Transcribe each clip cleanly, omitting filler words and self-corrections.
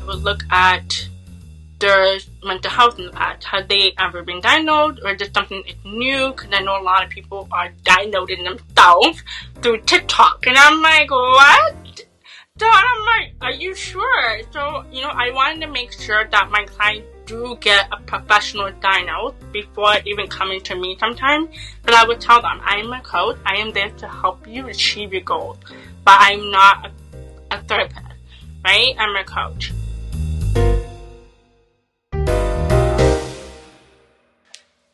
would look at their mental health in the past. Have they ever been diagnosed, or is it something that's new? Because I know a lot of people are diagnosing themselves through TikTok, and I'm like, what? So I'm like, are you sure? So, I wanted to make sure that my clients do get a professional diagnose before even coming to me sometimes. But I would tell them, I am a coach. I am there to help you achieve your goals. But I'm not a therapist, right? I'm a coach.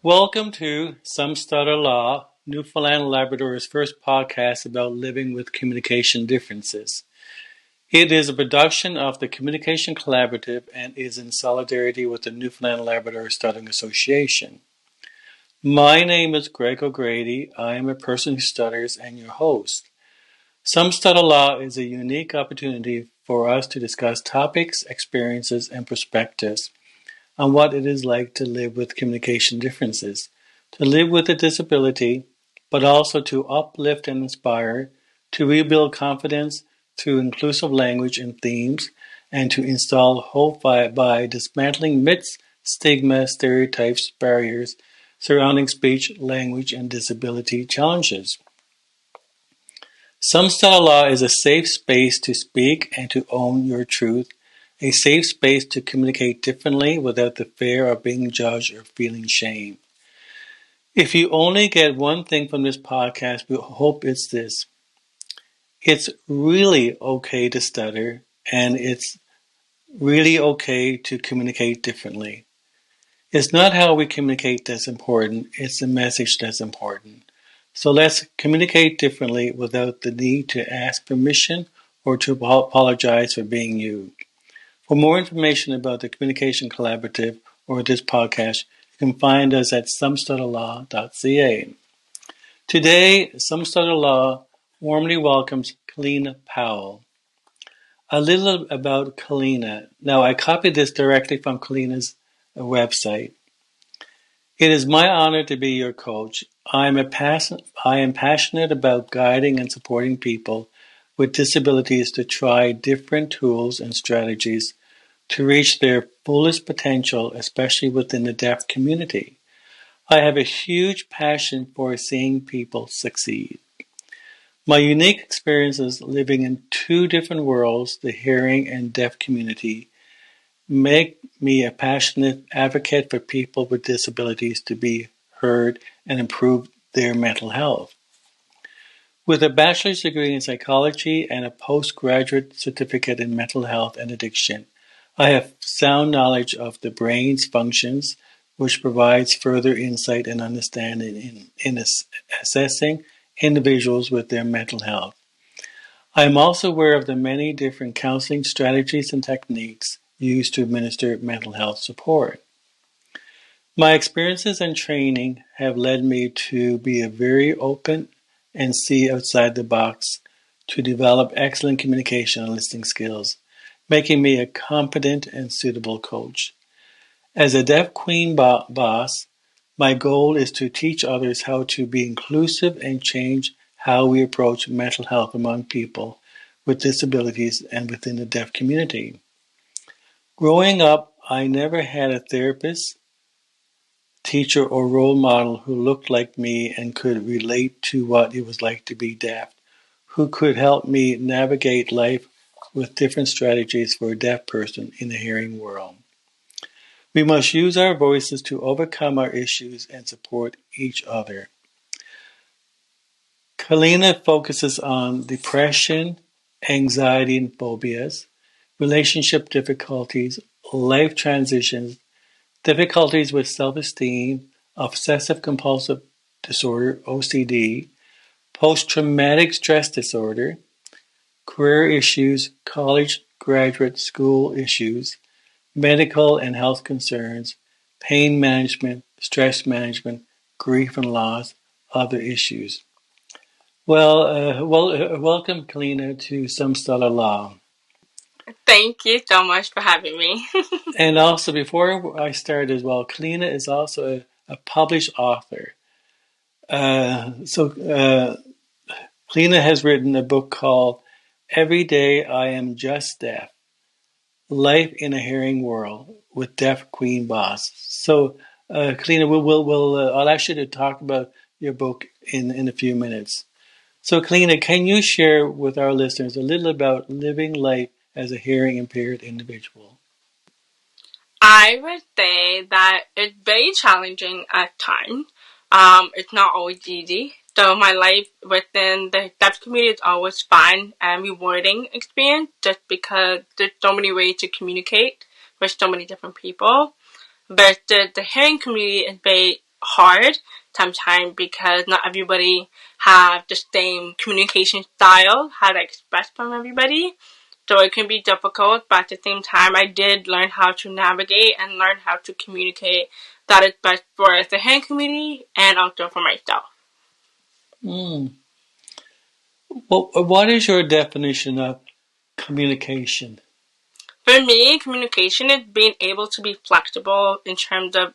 Welcome to Some Stutter Luh, Newfoundland Labrador's first podcast about living with communication differences. It is a production of the Communication Collaborative and is in solidarity with the Newfoundland Labrador Stuttering Association. My name is Greg O'Grady. I am a person who stutters and your host. Some Stutter Luh is a unique opportunity for us to discuss topics, experiences, and perspectives on what it is like to live with communication differences, to live with a disability, but also to uplift and inspire, to rebuild confidence through inclusive language and themes, and to install hope by dismantling myths, stigma, stereotypes, barriers surrounding speech, language, and disability challenges. Some Stutter Luh is a safe space to speak and to own your truth, a safe space to communicate differently without the fear of being judged or feeling shame. If you only get one thing from this podcast, we hope it's this. It's really okay to stutter, and it's really okay to communicate differently. It's not how we communicate that's important, it's the message that's important. So let's communicate differently without the need to ask permission or to apologize for being you. For more information about the Communication Collaborative or this podcast, you can find us at somestutterluh.ca. Today, Some Stutter Luh warmly welcomes Kellina Powell. A little about Kellina. Now, I copied this directly from Kellina's website. It is my honor to be your coach. I am passionate about guiding and supporting people with disabilities to try different tools and strategies to reach their fullest potential, especially within the deaf community. I have a huge passion for seeing people succeed. My unique experiences living in two different worlds, the hearing and deaf community, make me a passionate advocate for people with disabilities to be heard and improve their mental health. With a bachelor's degree in psychology and a postgraduate certificate in mental health and addiction, I have sound knowledge of the brain's functions, which provides further insight and understanding in assessing individuals with their mental health. I am also aware of the many different counseling strategies and techniques used to administer mental health support. My experiences and training have led me to be a very open and see outside the box to develop excellent communication and listening skills, making me a competent and suitable coach. As a deaf queen boss, my goal is to teach others how to be inclusive and change how we approach mental health among people with disabilities and within the deaf community. Growing up, I never had a therapist, teacher, or role model who looked like me and could relate to what it was like to be deaf, who could help me navigate life with different strategies for a deaf person in the hearing world. We must use our voices to overcome our issues and support each other. Kellina focuses on depression, anxiety and phobias, relationship difficulties, life transitions, difficulties with self-esteem, obsessive-compulsive disorder, OCD, post-traumatic stress disorder, career issues, college, graduate school issues, medical and health concerns, pain management, stress management, grief and loss, other issues. Welcome, Kellina, to Some Stutter Luh. Thank you so much for having me. And also, before I start as well, Kellina is also a published author. Kellina has written a book called Every Day I Am Just Deaf, Life in a Hearing World with Deaf Queen Boss. So, Kellina, I'll ask you to talk about your book in a few minutes. So, Kellina, can you share with our listeners a little about living life as a hearing impaired individual? I would say that it's very challenging at times. It's not always easy. So my life within the deaf community is always fun and rewarding experience just because there's so many ways to communicate with so many different people. But the hearing community is very hard sometimes because not everybody have the same communication style, how to express from everybody. So it can be difficult, but at the same time, I did learn how to navigate and learn how to communicate that is best for the hearing community and also for myself. Mm. Well, what is your definition of communication? For me, communication is being able to be flexible in terms of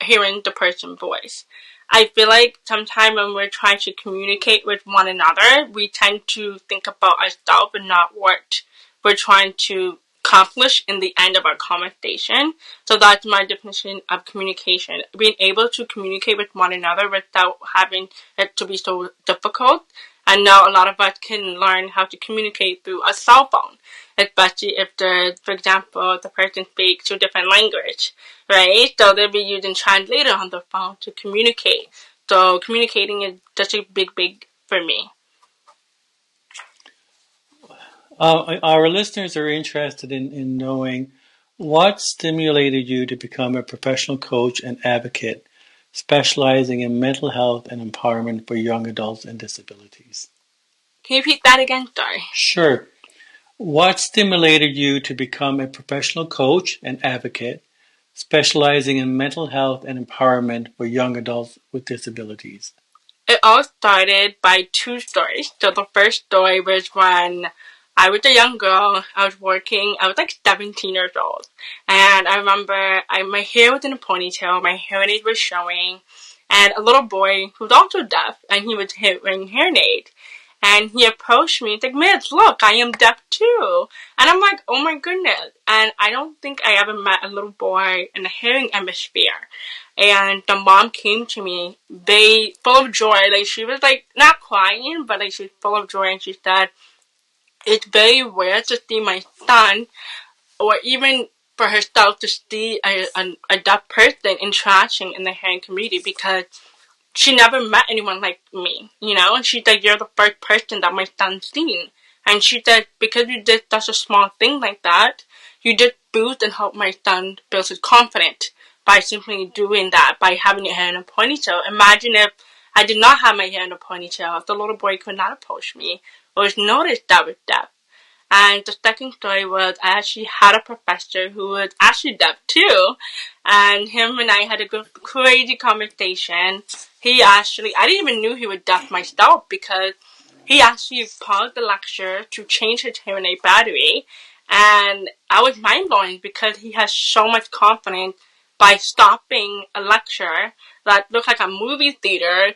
hearing the person's voice. I feel like sometimes when we're trying to communicate with one another, we tend to think about ourselves and not what we're trying to accomplish in the end of our conversation. So that's my definition of communication. Being able to communicate with one another without having it to be so difficult. I know a lot of us can learn how to communicate through a cell phone, especially if for example, the person speaks a different language, right? So they'll be using translator on the phone to communicate. So communicating is such a big for me. Our listeners are interested in knowing what stimulated you to become a professional coach and advocate, specializing in mental health and empowerment for young adults and disabilities. Can you repeat that again? Sorry. Sure. What stimulated you to become a professional coach and advocate, specializing in mental health and empowerment for young adults with disabilities? It all started by two stories. So the first story was when I was a young girl. I was like 17 years old. And I remember my hair was in a ponytail, my hearing aid was showing, and a little boy who was also deaf, and he was wearing hearing aid. And he approached me, he's like, Miss, look, I am deaf too. And I'm like, oh my goodness. And I don't think I ever met a little boy in the hearing hemisphere. And the mom came to me, full of joy. Like, she was like, not crying, but like, she was full of joy. And she said, it's very rare to see my son, or even for herself to see a deaf person interacting in the hearing community, because she never met anyone like me, and she said, you're the first person that my son's seen. And she said, because you did such a small thing like that, you did boost and help my son build his confidence by simply doing that, by having your hair in a ponytail. Imagine if I did not have my hair in a ponytail, if the little boy could not approach me or noticed that I was deaf. And the second story was I actually had a professor who was actually deaf too. And him and I had a good, crazy conversation. I didn't even know he was deaf myself, because he actually paused the lecture to change his hearing aid battery. And I was mind blowing because he has so much confidence by stopping a lecture that looked like a movie theater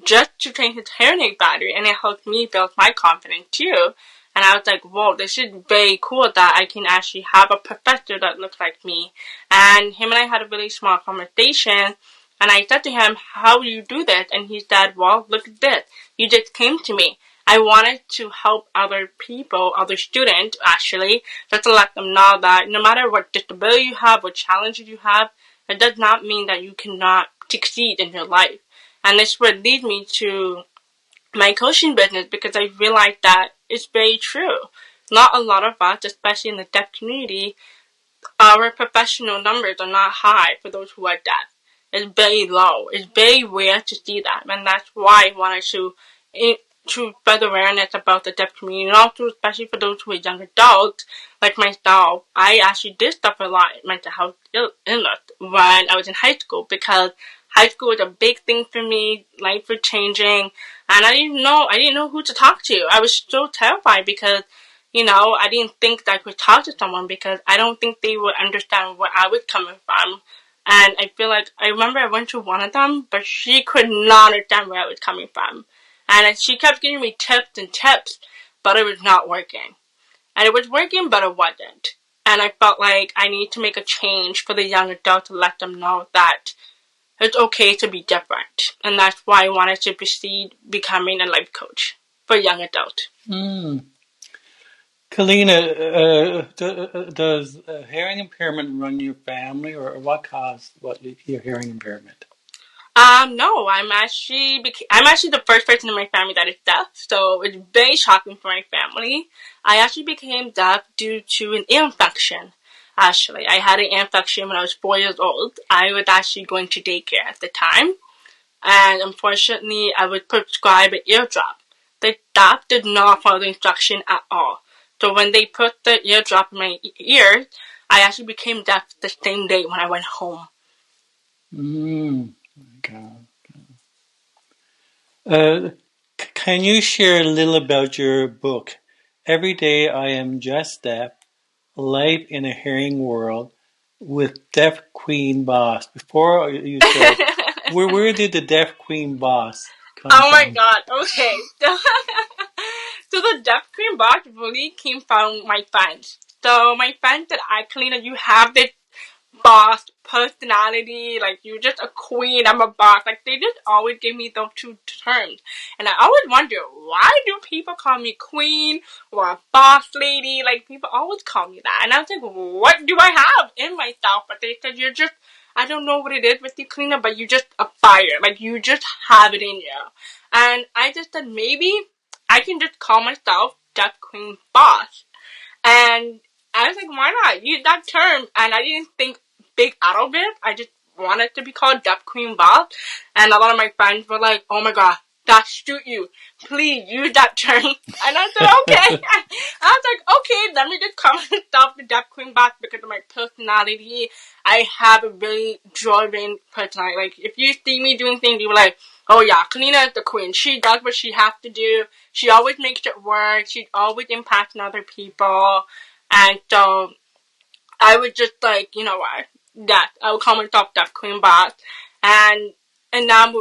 just to change his hearing aid battery. And it helped me build my confidence too. And I was like, whoa, this is very cool that I can actually have a professor that looks like me. And him and I had a really small conversation. And I said to him, how do you do this? And he said, well, look at this. You just came to me. I wanted to help other people, other students, actually, just to let them know that no matter what disability you have, what challenges you have, it does not mean that you cannot succeed in your life. And this would lead me to my coaching business, because I realized that it's very true. Not a lot of us, especially in the deaf community, our professional numbers are not high for those who are deaf. It's very low. It's very rare to see that, and that's why I wanted to spread awareness about the deaf community, and also especially for those who are young adults like myself. I actually did suffer a lot of mental health illness when I was in high school, because high school was a big thing for me. Life was changing, and I didn't know who to talk to. I was so terrified because, I didn't think that I could talk to someone, because I don't think they would understand where I was coming from. And I feel like, I remember I went to one of them, but she could not understand where I was coming from. And she kept giving me tips and tips, but it was not working. And it was working, but it wasn't. And I felt like I need to make a change for the young adult to let them know that it's okay to be different. And that's why I wanted to proceed becoming a life coach for young adult. Kellina, does hearing impairment run your family, or what caused your hearing impairment? No, I'm actually the first person in my family that is deaf, so it's very shocking for my family. I actually became deaf due to an ear infection. Actually, I had an ear infection when I was 4 years old. I was actually going to daycare at the time, and unfortunately, I was prescribed an eardrop. The doc did not follow the instruction at all. So when they put the eardrop in my ear, I actually became deaf the same day when I went home. Can you share a little about your book, Every Day I Am Just Deaf, Life in a Hearing World, with Deaf Queen Boss? Before you start, where did the Deaf Queen Boss come from? Oh my god, okay. So the Deaf Queen Boss really came from my friends. So my friend said, Kellina, you have this boss personality, like you're just a queen, I'm a boss. Like they just always give me those two terms. And I always wonder, why do people call me queen or a boss lady? Like people always call me that. And I was like, what do I have in myself? But they said, you're just, I don't know what it is with you, Kina, but you just a fire. Like you just have it in you. And I just said, maybe I can just call myself Deaf Queen Boss. And I was like, why not use that term? And I didn't think big out of it. I just wanted to be called Deaf Queen Boss. And a lot of my friends were like, oh my god, that suit you. Please use that term. And I said, okay. I was like, okay, let me just call myself the Deaf Queen Boss because of my personality. I have a really driven personality. Like, if you see me doing things, you were like, oh yeah, Kellina is the queen. She does what she has to do. She always makes it work. She's always impacting other people. And so I would just like, you know what, that I would call myself Deaf Queen Boss. And now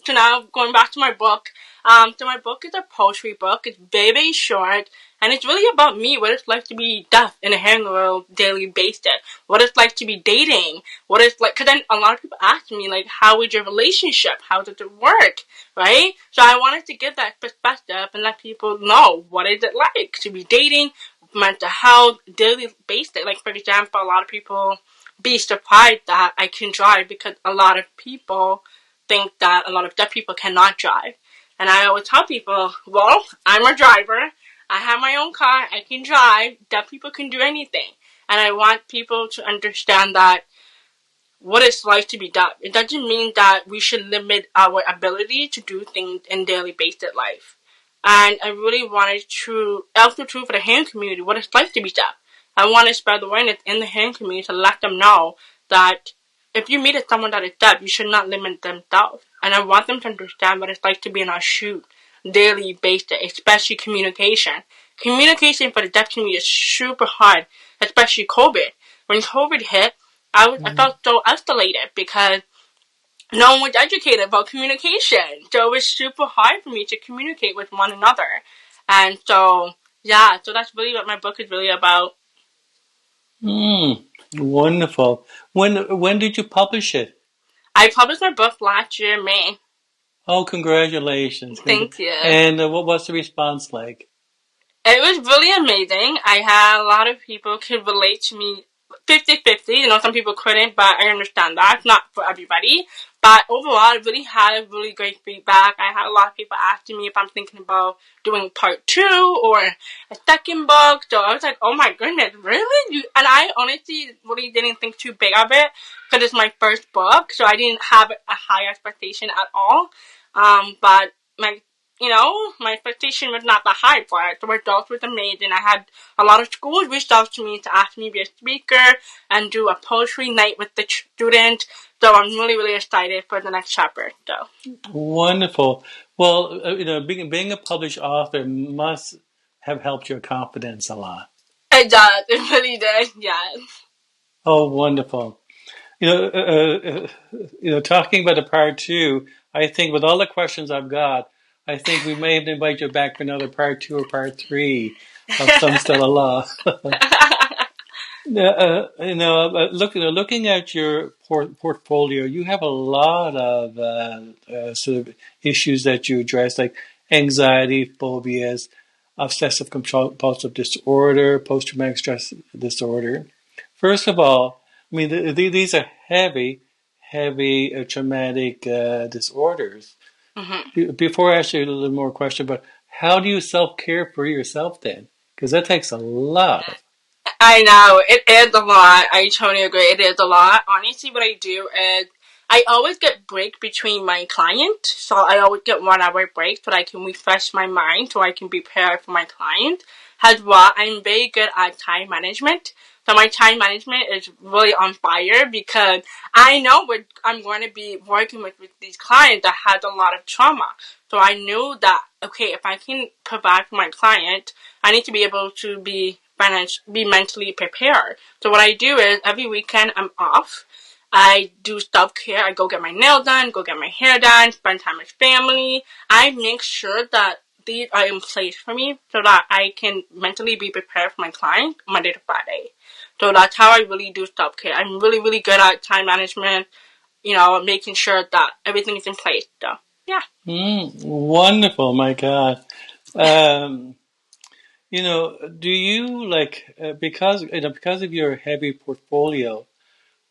so now going back to my book. So my book is a poetry book. It's very, very short. And it's really about me, what it's like to be deaf in a hearing world daily basis. What it's like to be dating. What it's like, cause then a lot of people ask me, like, how is your relationship? How does it work? Right? So I wanted to give that perspective and let people know what is it like to be dating, mental health, daily basis. Like, for example, a lot of people be surprised that I can drive because a lot of people think that a lot of deaf people cannot drive. And I always tell people, well, I'm a driver. I have my own car. I can drive. Deaf people can do anything. And I want people to understand that what it's like to be deaf. It doesn't mean that we should limit our ability to do things in daily basis life. And I really wanted to also true for the hearing community what it's like to be deaf. I want to spread awareness in the hearing community to let them know that if you meet someone that is deaf, you should not limit themselves. And I want them to understand what it's like to be in our shoes, daily basis, especially communication. Communication for the deaf community is super hard, especially COVID. When COVID hit, I felt so isolated because no one was educated about communication. So it was super hard for me to communicate with one another. And so, yeah, so that's really what my book is really about. Wonderful. When did you publish it? I published my book last year, May. Oh, congratulations. Thank you. And what was the response like? It was really amazing. I had a lot of people could relate to me 50-50. You know, some people couldn't, but I understand that. It's not for everybody. But overall, I really had a really great feedback. I had a lot of people asking me if I'm thinking about doing part 2 or a second book. So I was like, oh my goodness, really? And I honestly really didn't think too big of it because it's my first book. So I didn't have a high expectation at all. But my expectation was not that high for it. The results was amazing. I had a lot of schools reach out to me to ask me to be a speaker and do a poetry night with the students. So I'm really, really excited for the next chapter. So wonderful. Well, being a published author must have helped your confidence a lot. It does. It really did. Yes. Oh, wonderful. Talking about the part 2, I think with all the questions I've got, I think we may have to invite you back for another part 2 or part 3 of Some Stutter Luh. Looking at your portfolio, you have a lot of sort of issues that you address, like anxiety, phobias, obsessive compulsive disorder, post-traumatic stress disorder. First of all, I mean, these are heavy traumatic disorders. Before I ask you a little more question, but how do you self-care for yourself then? Because that takes a lot of. I know, it is a lot. I totally agree. It is a lot. Honestly, what I do is I always get break between my client. So I always get 1 hour break so that I can refresh my mind so I can prepare for my client. As well, I'm very good at time management. So my time management is really on fire because I know what I'm going to be working with these clients that has a lot of trauma. So I knew that, okay, if I can provide for my client, I need to be able to be mentally prepared. So what I do is every weekend I'm off. I do self-care. I go get my nails done, go get my hair done, spend time with family. I make sure that these are in place for me so that I can mentally be prepared for my client Monday to Friday. So that's how I really do self-care. I'm really, really good at time management, making sure that everything is in place. So, yeah. Wonderful, my God. Do you because of your heavy portfolio,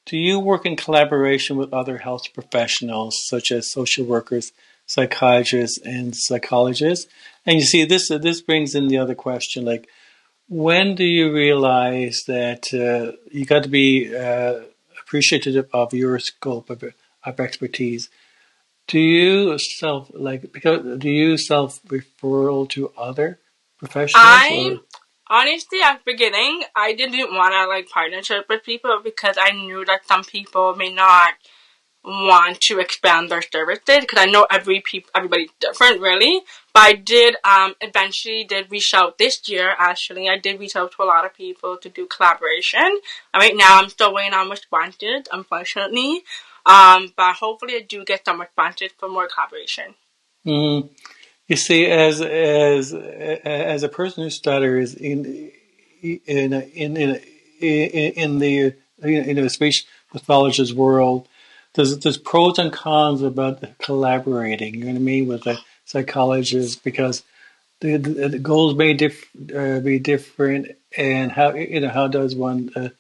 do you work in collaboration with other health professionals such as social workers, psychiatrists, and psychologists? And you see, this brings in the other question, like, when do you realize that you got to be appreciative of your scope of expertise? Do you self referral to other professionals I or? honestly, at the beginning, I didn't want to partnership with people because I knew that some people may not want to expand their services because I know everybody's different, really. But I did eventually did reach out this year. Actually, I did reach out to a lot of people to do collaboration. And right now, I'm still waiting on responses, unfortunately. But hopefully, I do get some responses for more collaboration. Mm, you see, as a person who stutters in the speech pathologist world, there's pros and cons about collaborating. You know what I mean, with a psychologist, because the goals may be different, and how does one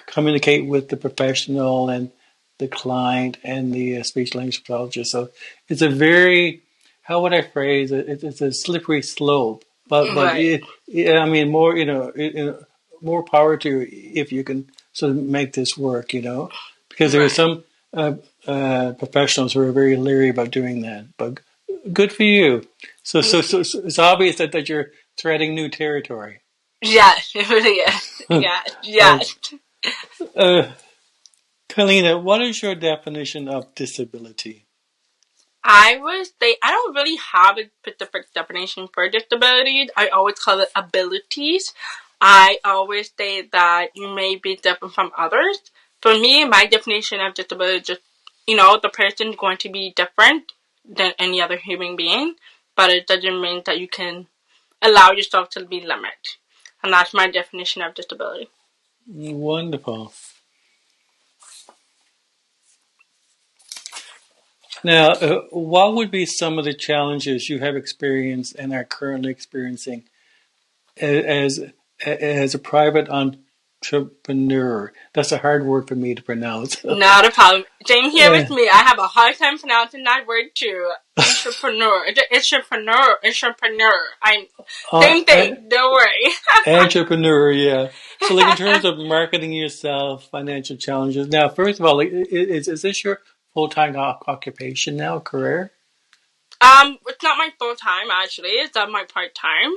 communicate with the professional and the client and the speech language pathologist. So it's a very, how would I phrase it? It's a slippery slope. But Right. I mean, more power to you if you can sort of make this work. Because there are Right. some professionals who are very leery about doing that. But good for you. So it's obvious that you're treading new territory. Yes, it really is. Yes, uh, yes. uh, Kellina, what is your definition of disability? I would say I don't really have a specific definition for disabilities. I always call it abilities. I always say that you may be different from others. For me, my definition of disability is just, the person is going to be different than any other human being, but it doesn't mean that you can allow yourself to be limited. And that's my definition of disability. Wonderful. Now, what would be some of the challenges you have experienced and are currently experiencing as as a private entrepreneur? That's a hard word for me to pronounce. Not a problem. Same here uh, with me. I have a hard time pronouncing that word too. Entrepreneur. Entrepreneur. I'm same thing. Don't worry. entrepreneur, yeah. So, like in terms of marketing yourself, financial challenges. Now, first of all, like, is this your full time occupation now, career? It's not my full time actually. It's my part time.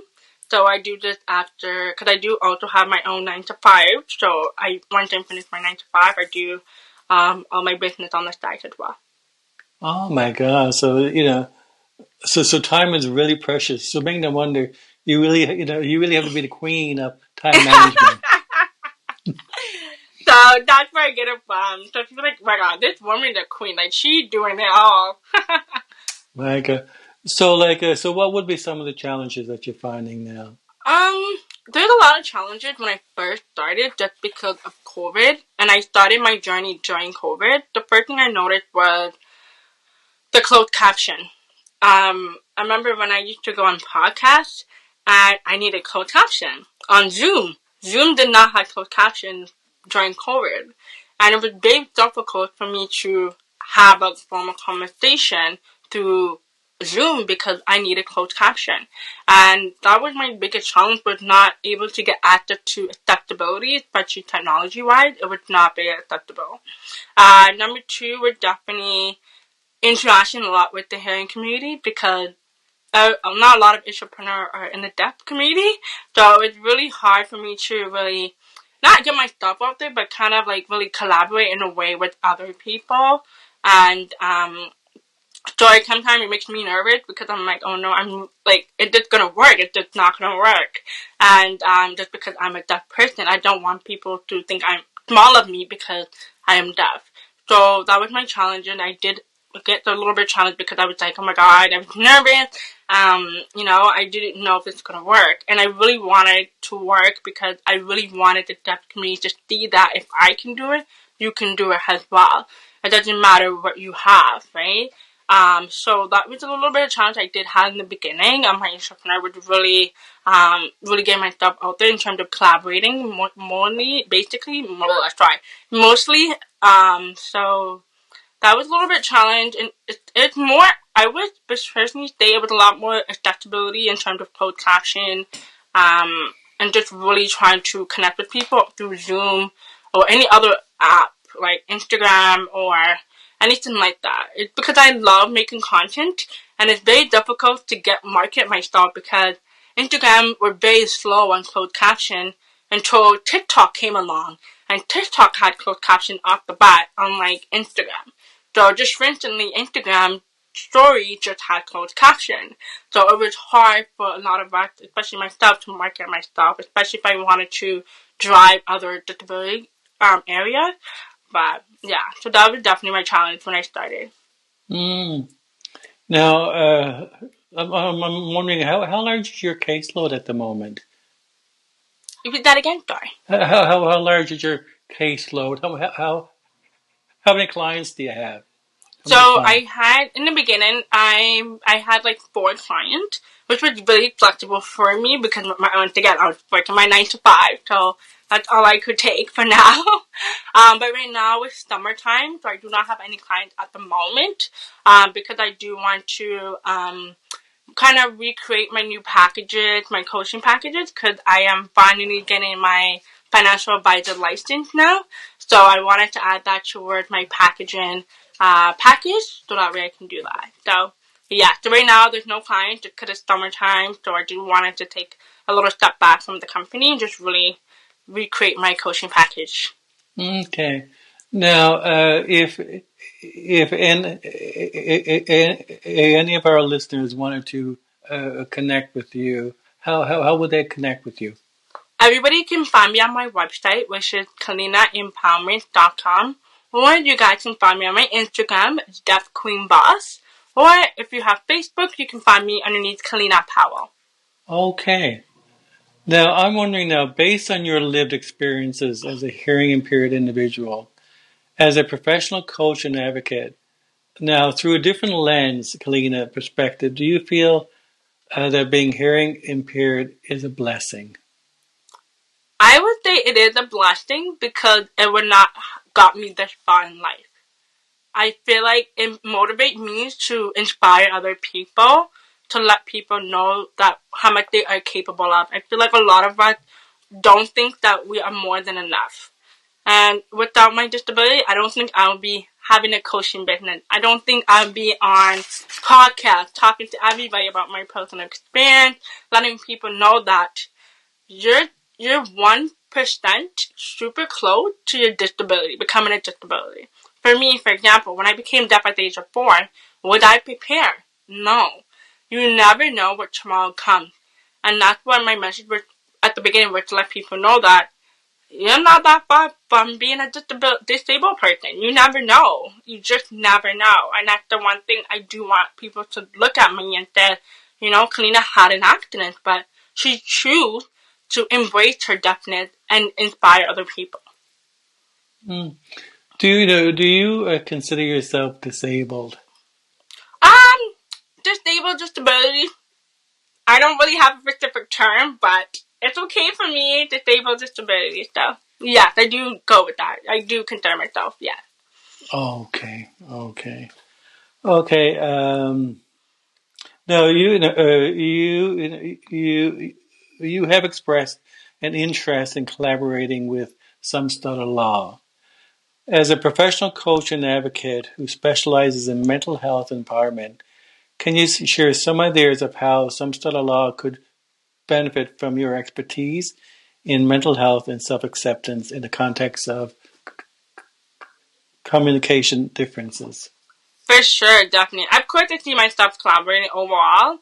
So I do this after, cause I do also have my own 9 to 5. So once I finish my 9 to 5, I do, all my business on the side as well. Oh my God! So so time is really precious. So making them wonder, you really have to be the queen of time management. So that's where I get it from. So people are like, my God, this woman is a queen. Like she doing it all. Like, so what would be some of the challenges that you're finding now? Um, There's a lot of challenges when I first started just because of COVID, and I started my journey during COVID. The first thing I noticed was the closed caption. I remember when I used to go on podcasts, and I needed closed caption on Zoom. Zoom did not have closed captions during COVID, and it was very difficult for me to have a formal conversation through Zoom because I needed closed caption. And that was my biggest challenge, was not able to get access to accessibility, especially technology-wise. It was not very accessible. Number two was definitely interaction a lot with the hearing community, because not a lot of entrepreneurs are in the deaf community, so it's really hard for me to really not get my stuff out there, but kind of like really collaborate in a way with other people. And so sometimes it makes me nervous because I'm like, oh no, I'm like, it's just gonna work. It's just not gonna work. And just because I'm a deaf person, I don't want people to think I'm small of me because I am deaf. So that was my challenge, and I did get a little bit challenged because I was like, oh my god, I was nervous. I didn't know if it's gonna work, and I really wanted to work because I really wanted the deaf community to see that if I can do it, you can do it as well. It doesn't matter what you have, right? So that was a little bit of challenge I did have in the beginning. My entrepreneur would really get my stuff out there in terms of collaborating mostly. So that was a little bit challenge, and it's more, I would personally say it was a lot more accessibility in terms of closed caption, and just really trying to connect with people through Zoom or any other app like Instagram or anything like that. It's because I love making content, and it's very difficult to market myself because Instagram were very slow on closed caption until TikTok came along, and TikTok had closed caption off the bat, unlike Instagram. So just recently, Instagram story just had closed caption. So it was hard for a lot of us, especially myself, to market myself, especially if I wanted to drive other disability areas. But yeah, so that was definitely my challenge when I started. Now, I'm wondering how large is your caseload at the moment? Repeat that again, sorry. How large is your caseload? How many clients do you have? So I had, in the beginning, I had like 4 clients, which was really flexible for me because once again, I was working my 9 to 5, so that's all I could take for now. But right now it's summertime, so I do not have any clients at the moment, because I do want to kind of recreate my new packages, my coaching packages, because I am finally getting my financial advisor license now. So I wanted to add that towards my packaging package, so that way I can do that. So yeah, so right now there's no clients just because it's summertime, so I do wanted to take a little step back from the company and just really recreate my coaching package. Okay. Now, if any of our listeners wanted to connect with you, how would they connect with you? Everybody can find me on my website, which is KellinaEmpowerment.com, or you guys can find me on my Instagram, Deaf Queen Boss, or if you have Facebook, you can find me underneath Kellina Powell. Okay. Now, I'm wondering now, based on your lived experiences as a hearing impaired individual, as a professional coach and advocate, now through a different lens, Kellina, perspective, do you feel that being hearing impaired is a blessing? I would say it is a blessing because it would not got me this far in life. I feel like it motivates me to inspire other people, to let people know that how much they are capable of. I feel like a lot of us don't think that we are more than enough. And without my disability, I don't think I would be having a coaching business. I don't think I would be on podcasts talking to everybody about my personal experience, letting people know that you're 1% super close to your disability, becoming a disability. For me, for example, when I became deaf at the age of 4, would I prepare? No. You never know what tomorrow comes. And that's why my message was, at the beginning, was to let people know that you're not that far from being a disabled person. You never know. You just never know. And that's the one thing I do want people to look at me and say, Kellina had an accident, but she chose to embrace her deafness and inspire other people. Do you consider yourself disabled? Disabled, disability. I don't really have a specific term, but it's okay for me, disabled, disability. So, yes, I do go with that. I do consider myself, yes. Okay. Now you have expressed an interest in collaborating with Some Stutter Luh. As a professional coach and advocate who specializes in mental health empowerment, can you share some ideas of how Some Stutter Luh could benefit from your expertise in mental health and self-acceptance in the context of communication differences? For sure, definitely. Of course, I see myself collaborating overall.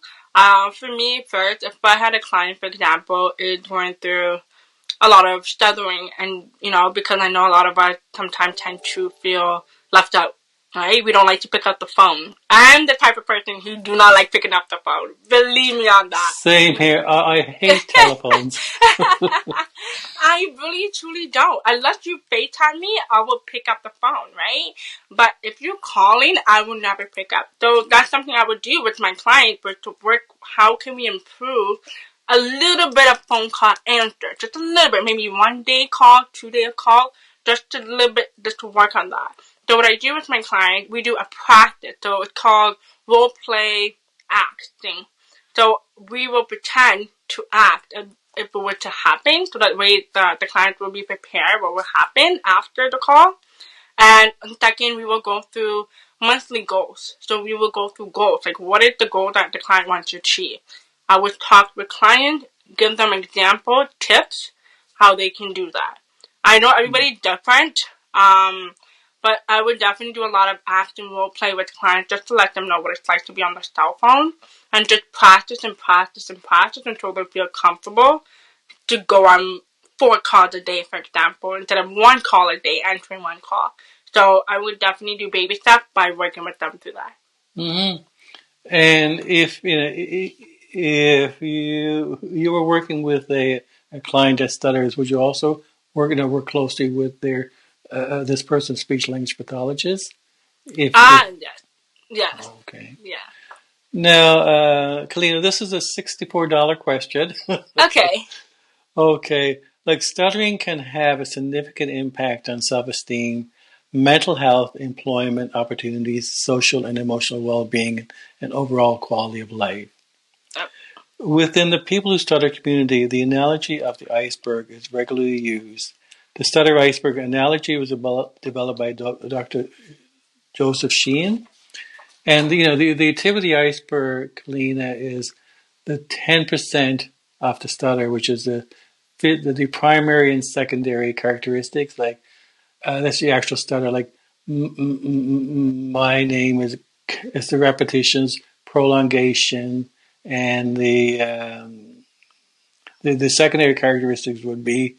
For me, first, if I had a client, for example, is going through a lot of stuttering, and because I know a lot of us sometimes tend to feel left out, right? We don't like to pick up the phone. I'm the type of person who do not like picking up the phone. Believe me on that. Same here. I hate telephones. I really truly don't. Unless you FaceTime me, I will pick up the phone, right? But if you're calling, I will never pick up. So that's something I would do with my client, but to work, how can we improve a little bit of phone call answer? Just a little bit, maybe 1 day call, 2 day call, just a little bit, just to work on that. So what I do with my client, we do a practice. So it's called role play acting. So we will pretend to act if it were to happen, so that way the client will be prepared what will happen after the call. And second, we will go through monthly goals. So we will go through goals, like what is the goal that the client wants to achieve. I would talk with client, give them example, tips, how they can do that. I know everybody's different, but I would definitely do a lot of acting role play with clients just to let them know what it's like to be on the cell phone, and just practice and practice and practice until they feel comfortable to go on 4 calls a day, for example, instead of 1 call a day, answering 1 call. So I would definitely do baby steps by working with them through that. Mm-hmm. And if you were working with a client that stutters, would you also work closely with their this person's speech language pathologist? Yes. Okay. Yeah. Now, Kellina, this is a $64 question. Okay. Okay. Like stuttering can have a significant impact on self-esteem, mental health, employment opportunities, social and emotional well-being, and overall quality of life. Within the people who stutter community, the analogy of the iceberg is regularly used. The stutter iceberg analogy was developed by Dr. Joseph Sheehan. And the tip of the iceberg, Kellina, is the 10% of the stutter, which is the primary and secondary characteristics. Like that's the actual stutter. Like my name is the repetitions, prolongation, and the secondary characteristics would be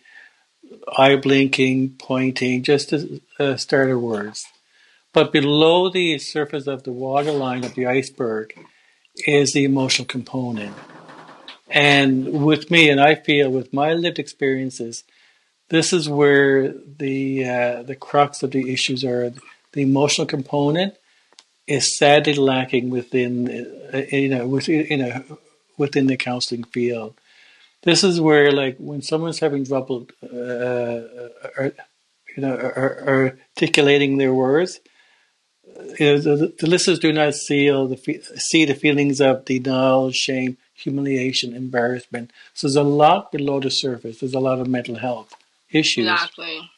eye blinking, pointing, just starter words. But below the surface of the waterline of the iceberg is the emotional component. And with me, and I feel with my lived experiences, this is where the crux of the issues are. The emotional component is sadly lacking within within the counseling field. This is where, like, when someone's having trouble, articulating their words, the listeners do not see the feelings of denial, shame, humiliation, embarrassment. So there's a lot below the surface. There's a lot of mental health issues. Exactly.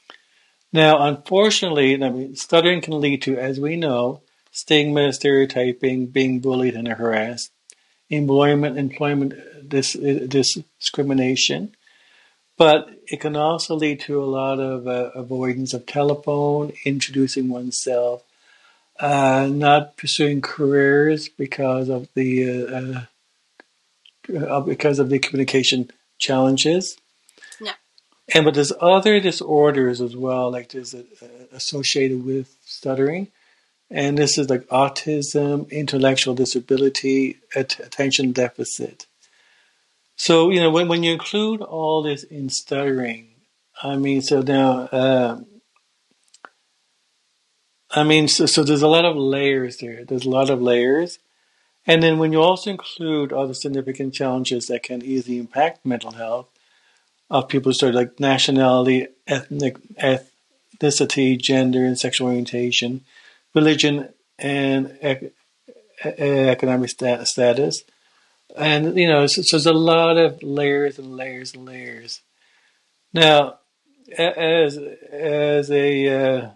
Now, unfortunately, stuttering can lead to, as we know, stigma, stereotyping, being bullied and harassed, employment discrimination. But it can also lead to a lot of avoidance of telephone, introducing oneself, not pursuing careers because of the communication challenges. Yeah. But there's other disorders as well, like there's associated with stuttering, and this is like autism, intellectual disability, attention deficit. So, when you include all this in stuttering, I mean, so now, so there's a lot of layers there. There's a lot of layers. And then when you also include all the significant challenges that can easily impact mental health of people, sort of like nationality, ethnicity, gender, and sexual orientation, religion, and economic status. And, so there's a lot of layers and layers and layers. Now, as a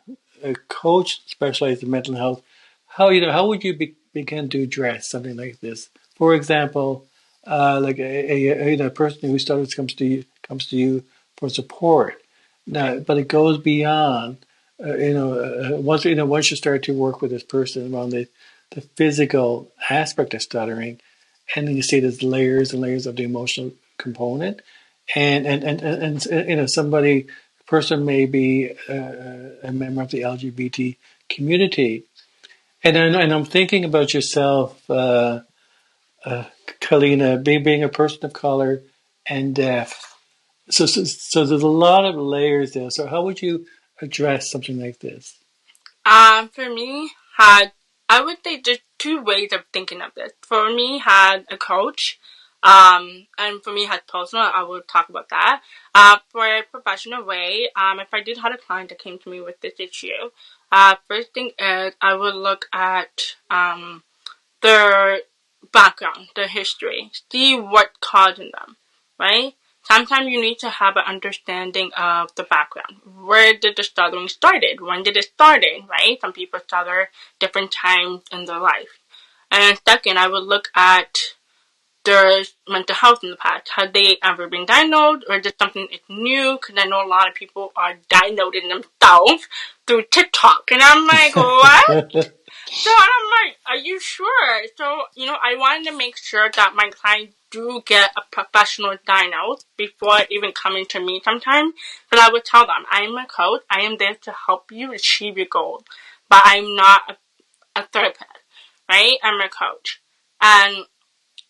coach specialized in mental health, how would you begin to address something like this? For example, like a person who stutters comes to you for support. Now, but it goes beyond. Once you start to work with this person around the physical aspect of stuttering, and then you see there's layers and layers of the emotional component, and somebody person may be a member of the LGBT community, and I'm thinking about yourself, Kellina, being a person of color and deaf. So there's a lot of layers there. So how would you address something like this? For me, had I would say there's two ways of thinking of this. For me, had a coach, and for me, had personal. I will talk about that. For a professional way, if I did have a client that came to me with this issue, first thing is I would look at their background, their history, see what causing them, right? Sometimes you need to have an understanding of the background. Where did the stuttering started? When did it started, right? Some people stutter different times in their life. And second, I would look at their mental health in the past. Have they ever been diagnosed, or is it something that's new? Because I know a lot of people are diagnosing themselves through TikTok. And I'm like, what? So I'm like, are you sure? So, I wanted to make sure that my clients do get a professional diagnose before even coming to me sometimes. But I would tell them, I am a coach. I am there to help you achieve your goals. But I'm not a therapist, right? I'm a coach. And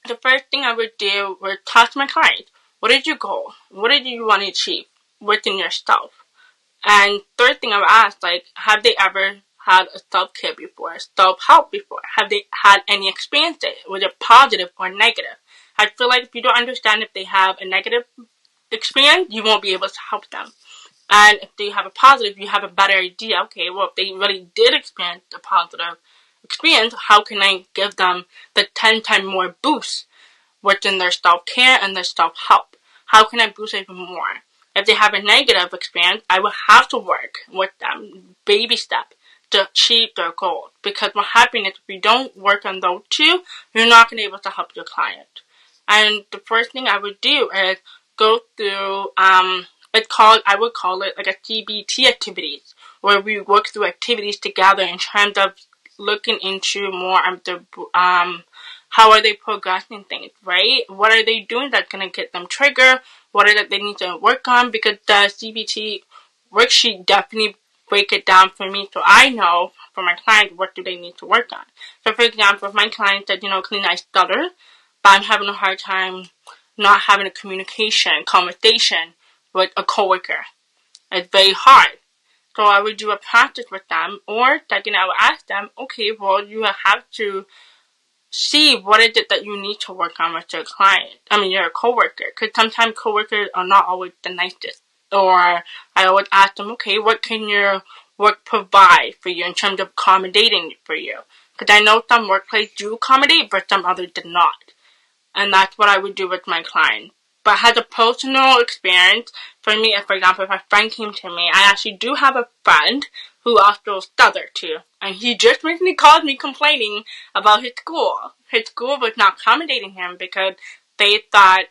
the first thing I would do was talk to my clients. What is your goal? What do you want to achieve within yourself? And third thing I would ask, like, have they ever had a self-care before, self-help before? Have they had any experiences, whether positive or negative? I feel like if you don't understand if they have a negative experience, you won't be able to help them. And if they have a positive, you have a better idea. Okay, well, if they really did experience a positive experience, how can I give them the 10 times more boost within their self-care and their self-help? How can I boost even more? If they have a negative experience, I will have to work with them, baby step, to achieve their goal. Because what happens is if you don't work on those two, you're not going to be able to help your client. And the first thing I would do is go through, I would call it like a CBT activities, where we work through activities together in terms of looking into more of the, how are they progressing things, right? What are they doing that's going to get them triggered? What are they need to work on? Because the CBT worksheet definitely break it down for me, so I know for my client what do they need to work on. So for example, if my client said, Kina, I stutter, but I'm having a hard time not having a conversation with a coworker. It's very hard. So I would do a practice with them, or second, I would ask them, okay, well, you have to see what is it that you need to work on with your your coworker. Because sometimes coworkers are not always the nicest. Or I would ask them, okay, what can your work provide for you in terms of accommodating for you? Because I know some workplaces do accommodate, but some others did not. And that's what I would do with my client. But as a personal experience, for me, for example, if a friend came to me, I actually do have a friend who also stuttered too. And he just recently called me complaining about his school. His school was not accommodating him because they thought,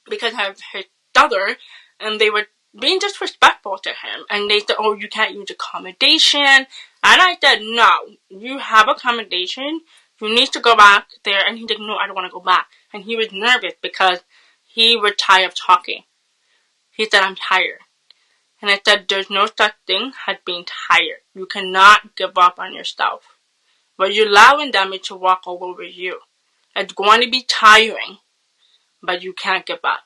because of his stutter, and they were being disrespectful to him. And they said, oh, you can't use accommodation. And I said, no, you have accommodation. You need to go back there. And he said, no, I don't want to go back. And he was nervous because he was tired of talking. He said, I'm tired. And I said, there's no such thing as being tired. You cannot give up on yourself. But you're allowing them to walk all over you. It's going to be tiring. but you can't give up.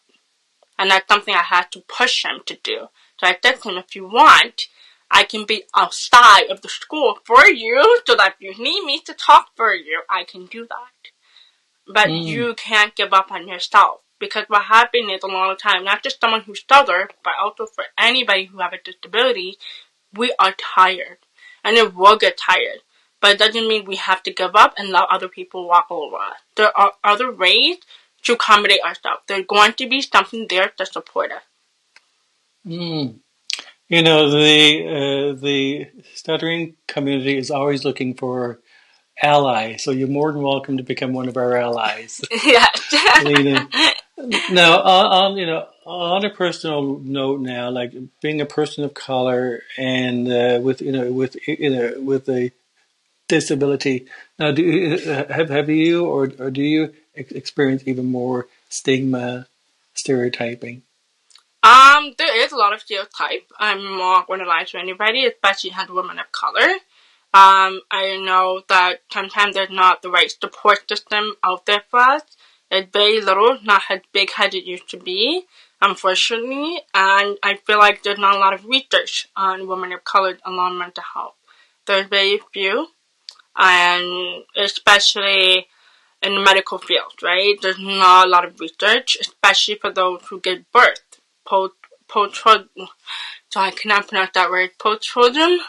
And that's something I had to push him to do. So I said to him, if you want, I can be outside of the school for you, so that if you need me to talk for you, I can do that. But you can't give up on yourself. Because what happened is, a lot of time, not just someone who stutters, but also for anybody who have a disability, we are tired. And it will get tired. But it doesn't mean we have to give up and let other people walk over us. There are other ways to accommodate ourselves. There's going to be something there to support us. You know, the stuttering community is always looking for allies, so you're more than welcome to become one of our allies. Yes. Now, on a personal note, now, like being a person of color and with a disability. Now, have you or do you experience even more stigma, stereotyping? There is a lot of stereotype. I'm not going to lie to anybody, especially as women of color. I know that sometimes there's not the right support system out there for us. It's very little, not as big as it used to be, unfortunately. And I feel like there's not a lot of research on women of color along mental health. There's very few, and especially in the medical field, right? There's not a lot of research, especially for those who give birth. So I cannot pronounce that word. Post-children.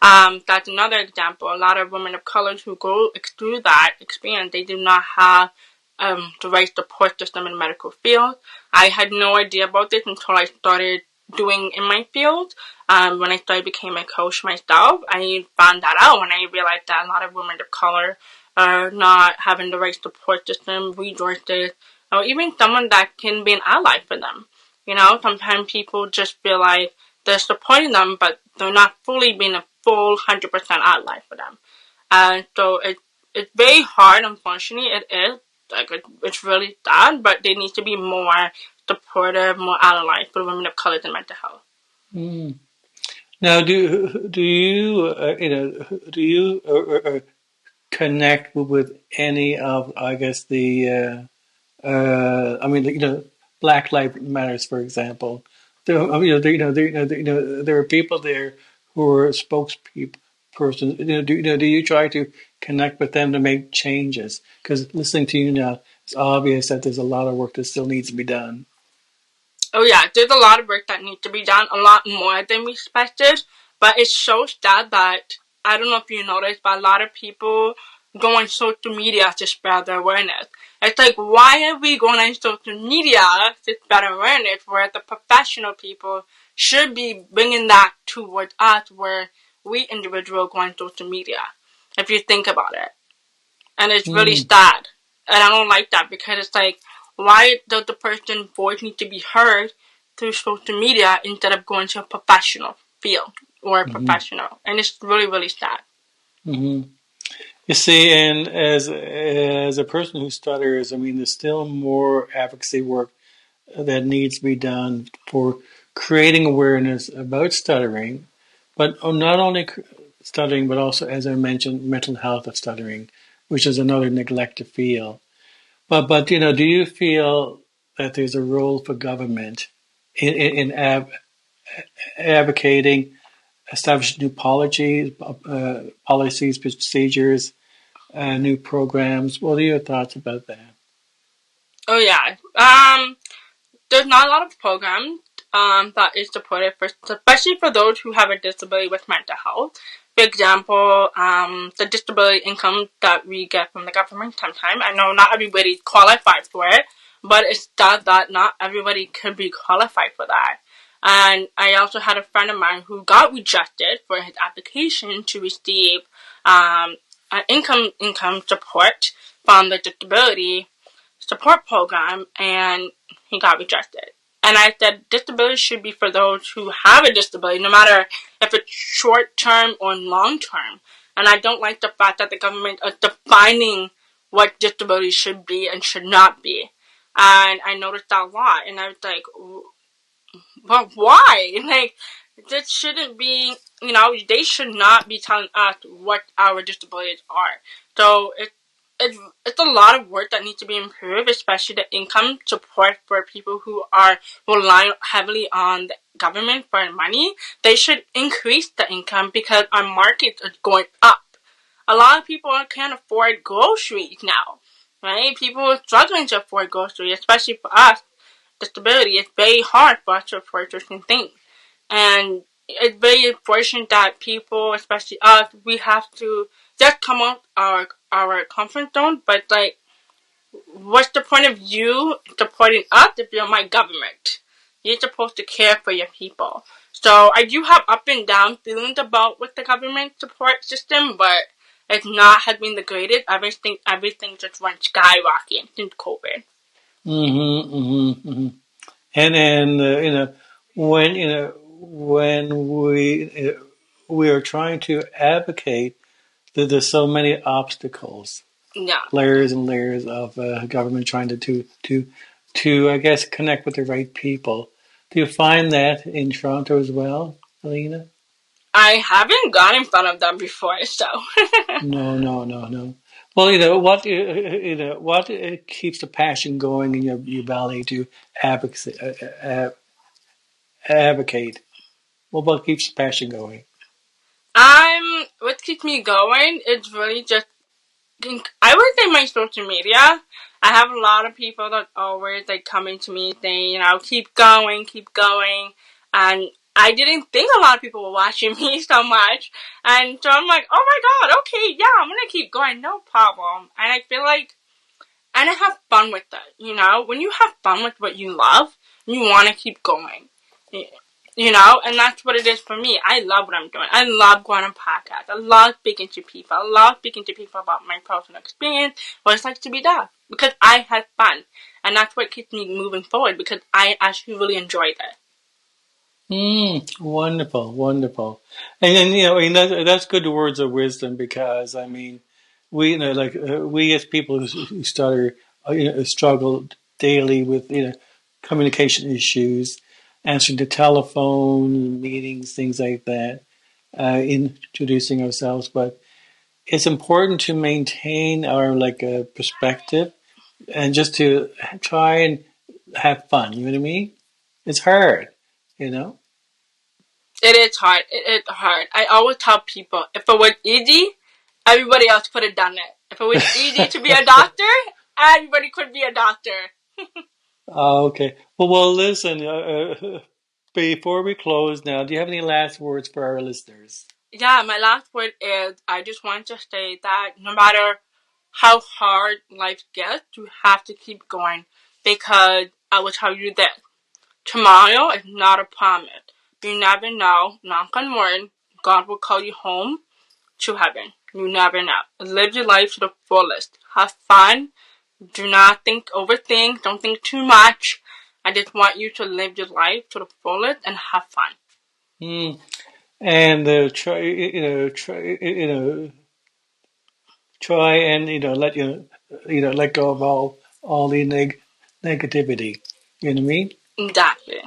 That's another example. A lot of women of color who go through that experience, they do not have the right support system in the medical field. I had no idea about this until I started doing in my field. When I started becoming a coach myself, I found that out when I realized that a lot of women of color are not having the right support system, resources, or even someone that can be an ally for them. You know, sometimes people just feel like they're supporting them, but they're not fully being a full 100% ally for them. And so it's very hard, unfortunately. It is. Like, it's really sad, but they need to be more supportive, more ally for women of color and mental health. Now, do you connect with any of, I guess, the Black Lives Matters, for example? There are people there who are spokespersons. Do you try to connect with them to make changes? Because listening to you now, it's obvious that there's a lot of work that still needs to be done. Oh yeah, there's a lot of work that needs to be done, a lot more than we expected, but it's so sad that, I don't know if you noticed, but a lot of people go on social media to spread their awareness. It's like, why are we going on social media to spread awareness where the professional people should be bringing that towards us, where we individuals go on social media, if you think about it. And it's really sad. And I don't like that, because it's like, why does the person's voice need to be heard through social media instead of going to a professional field or a professional? And it's really, really sad. You see, and as a person who stutters, I mean, there's still more advocacy work that needs to be done for creating awareness about stuttering, but not only stuttering, but also, as I mentioned, mental health of stuttering, which is another neglected field. But do you feel that there's a role for government in advocating, establishing new policies, procedures, new programs? What are your thoughts about that? Oh yeah. There's not a lot of programs that is supported for, especially for those who have a disability with mental health. For example, the disability income that we get from the government sometimes. I know not everybody qualifies for it, but it's that not everybody can be qualified for that. And I also had a friend of mine who got rejected for his application to receive an income support from the disability support program, and he got rejected. And I said, disability should be for those who have a disability, no matter if it's short-term or long-term. And I don't like the fact that the government is defining what disability should be and should not be. And I noticed that a lot, and I was like, but why? Like, this shouldn't be, they should not be telling us what our disabilities are. So it's a lot of work that needs to be improved, especially the income support for people who are relying heavily on the government for money. They should increase the income because our markets are going up. A lot of people can't afford groceries now, right? People are struggling to afford groceries, especially for us. Disability, it's very hard for us to afford certain things. And it's very unfortunate that people, especially us, we have to just come out our comfort zone. But like, what's the point of you supporting us if you're my government? You're supposed to care for your people. So I do have up and down feelings about with the government support system, but it's not has been the greatest. Everything just went skyrocketing since COVID. Mm-hmm, mm-hmm, mm-hmm. And when we are trying to advocate, there's so many obstacles, Yeah. layers and layers of government trying to I guess connect with the right people. Do you find that in Toronto as well, Alina? I haven't gone in front of them before, so. No. Well, what keeps the passion going in your belly to advocate? Well, what keeps the passion going? What keeps me going is really just, I would say my social media. I have a lot of people that always like coming to me saying, keep going, keep going. And I didn't think a lot of people were watching me so much. And so I'm like, oh my god, okay, yeah, I'm gonna keep going, no problem. And I feel like, and I have fun with it, when you have fun with what you love, you want to keep going. And that's what it is for me. I love what I'm doing. I love going on podcasts. I love speaking to people. I love speaking to people about my personal experience, what it's like to be deaf, because I had fun. And that's what keeps me moving forward, because I actually really enjoyed it. Wonderful. And then, that's good words of wisdom because, I mean, we as people who struggle daily with, communication issues, answering the telephone, meetings, things like that, introducing ourselves. But it's important to maintain our, perspective and just to try and have fun. You know what I mean? It's hard, you know? It is hard. It is hard. I always tell people, if it was easy, everybody else could have done it. If it was easy to be a doctor, everybody could be a doctor. Oh, okay. Well, listen, before we close now, do you have any last words for our listeners? Yeah, my last word is, I just want to say that no matter how hard life gets, you have to keep going, because I will tell you this. Tomorrow is not a promise. You never know. Knock on wood, God will call you home to heaven. You never know. Live your life to the fullest. Have fun. Do not overthink. Don't think too much. I just want you to live your life to the fullest and have fun. And try and let go of all the negativity. You know what I mean? Exactly.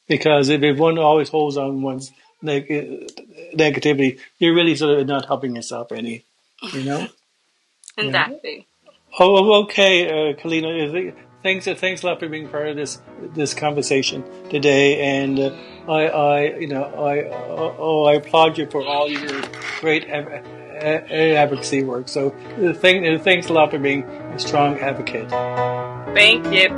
Because if one always holds on one's negativity, you're really sort of not helping yourself any. You know? Exactly. Oh, okay, Kellina. Thanks a lot for being part of this conversation today, and I applaud you for all your great advocacy work. So thanks a lot for being a strong advocate. Thank you.